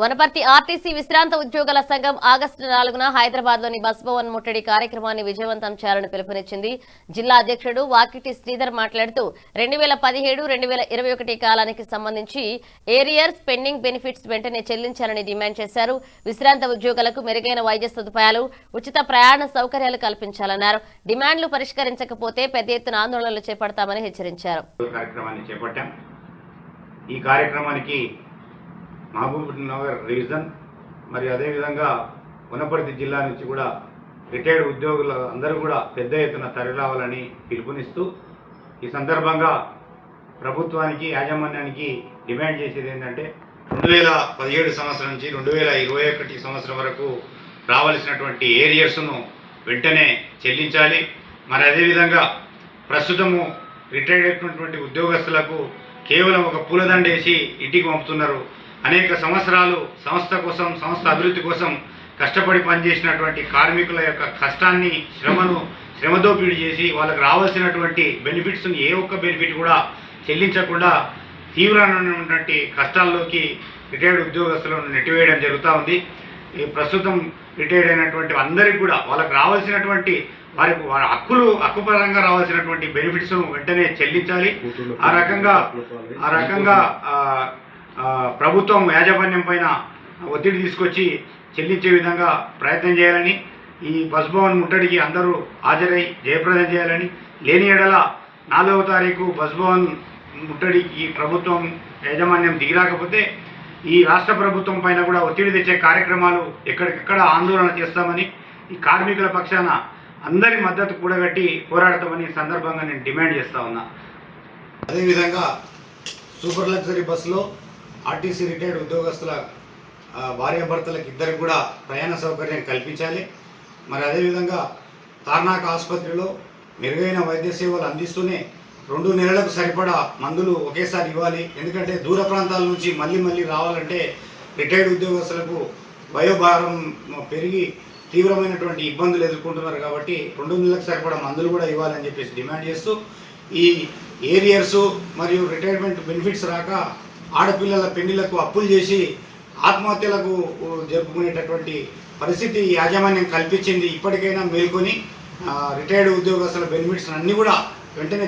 Wanaparthy RTC విశ్రాంత ఉద్యోగుల సంఘం ఆగస్టు 4న హైదరాబాద్లోని బస్ భవన్ ముట్టడి కార్యక్రమాన్ని విజయవంతం చేయాలని పిలుపునిచ్చింది. జిల్లా అధ్యక్షుడు వాకిటి శ్రీధర్ మాట్లాడుతూ 2017-2021 కాలానికి సంబంధించి ఏరియర్స్ పెండింగ్ బెనిఫిట్స్ వెంటనే చెల్లించాలని డిమాండ్ చేశారు. విశ్రాంత ఉద్యోగులకు మెరుగైన వైద్య సదుపాయాలు, ఉచిత ప్రయాణ సౌకర్యాలు కల్పించాలన్నారు. డిమాండ్లు పరిష్కరించకపోతే పెద్ద ఎత్తున ఆందోళనలు చేపడతామని హెచ్చరించారు. ఈ కార్యక్రమానికి మహబూబ్ నగర్ రీజన్ మరియు అదేవిధంగా వనపర్తి జిల్లా నుంచి కూడా రిటైర్డ్ ఉద్యోగులు అందరూ కూడా పెద్ద ఎత్తున తరలిరావాలని పిలుపునిస్తూ ఈ సందర్భంగా ప్రభుత్వానికి యాజమాన్యానికి డిమాండ్ చేసేది ఏంటంటే 2017 సంవత్సరం నుంచి 2021 సంవత్సరం వరకు రావాల్సినటువంటి ఏరియర్స్ను వెంటనే చెల్లించాలి. మరి అదేవిధంగా ప్రస్తుతము రిటైర్డ్ అయినటువంటి ఉద్యోగస్తులకు కేవలం ఒక పూలదండేసి ఇంటికి పంపుతున్నారు. అనేక సంవత్సరాలు సంస్థ కోసం, సంస్థ అభివృద్ధి కోసం కష్టపడి పనిచేసినటువంటి కార్మికుల యొక్క కష్టాన్ని, శ్రమదోపిడీ చేసి వాళ్ళకు రావాల్సినటువంటి బెనిఫిట్స్ని ఏ ఒక్క బెనిఫిట్ కూడా చెల్లించకుండా తీవ్రమైనటువంటి కష్టాల్లోకి రిటైర్డ్ ఉద్యోగస్తులను నెట్టివేయడం జరుగుతూ ఉంది. ఈ ప్రస్తుతం రిటైర్డ్ అయినటువంటి అందరికీ కూడా వాళ్ళకు రావాల్సినటువంటి వారికి హక్కుపరంగా రావాల్సినటువంటి బెనిఫిట్స్ను వెంటనే చెల్లించాలి. ఆ రకంగా ప్రభుత్వం యాజమాన్యం పైన ఒత్తిడి తీసుకొచ్చి చెల్లించే విధంగా ప్రయత్నం చేయాలని, ఈ బస్ భవన్ ముట్టడికి అందరూ హాజరై జయప్రదం చేయాలని, లేని ఎడల 4వ తారీఖు బస్ భవన్ ముట్టడికి ప్రభుత్వం యాజమాన్యం దిగిరాకపోతే ఈ రాష్ట్ర ప్రభుత్వం పైన కూడా ఒత్తిడి తెచ్చే కార్యక్రమాలు ఎక్కడికెక్కడ ఆందోళన చేస్తామని, ఈ కార్మికుల పక్షాన అందరి మద్దతు కూడగట్టి పోరాడతామని సందర్భంగా నేను డిమాండ్ చేస్తా ఉన్నా. అదేవిధంగా సూపర్ లగ్జరీ బస్సులో ఆర్టీసీ రిటైర్డ్ ఉద్యోగస్తుల భార్యాభర్తలకు ఇద్దరికి కూడా ప్రయాణ సౌకర్యం కల్పించాలి. మరి అదేవిధంగా తార్నాక ఆసుపత్రిలో మెరుగైన వైద్య సేవలు అందిస్తూనే 2 నెలలకు సరిపడా మందులు ఒకేసారి ఇవ్వాలి. ఎందుకంటే దూర ప్రాంతాల నుంచి మళ్ళీ రావాలంటే రిటైర్డ్ ఉద్యోగస్తులకు వయోభారం పెరిగి తీవ్రమైనటువంటి ఇబ్బందులు ఎదుర్కొంటున్నారు. కాబట్టి 2 నెలలకు సరిపడా మందులు కూడా ఇవ్వాలని చెప్పేసి డిమాండ్ చేస్తూ, ఈ ఏరియర్సు మరియు రిటైర్మెంట్ బెనిఫిట్స్ రాక ఆడపిల్లల పెళ్లిలకు అప్పులు చేసి ఆత్మహత్యలకు జరుపుకునేటటువంటి పరిస్థితి యాజమాన్యం కల్పించింది. ఇప్పటికైనా మేల్కొని రిటైర్డ్ ఉద్యోగస్తుల బెనిఫిట్స్ అన్నీ కూడా వెంటనే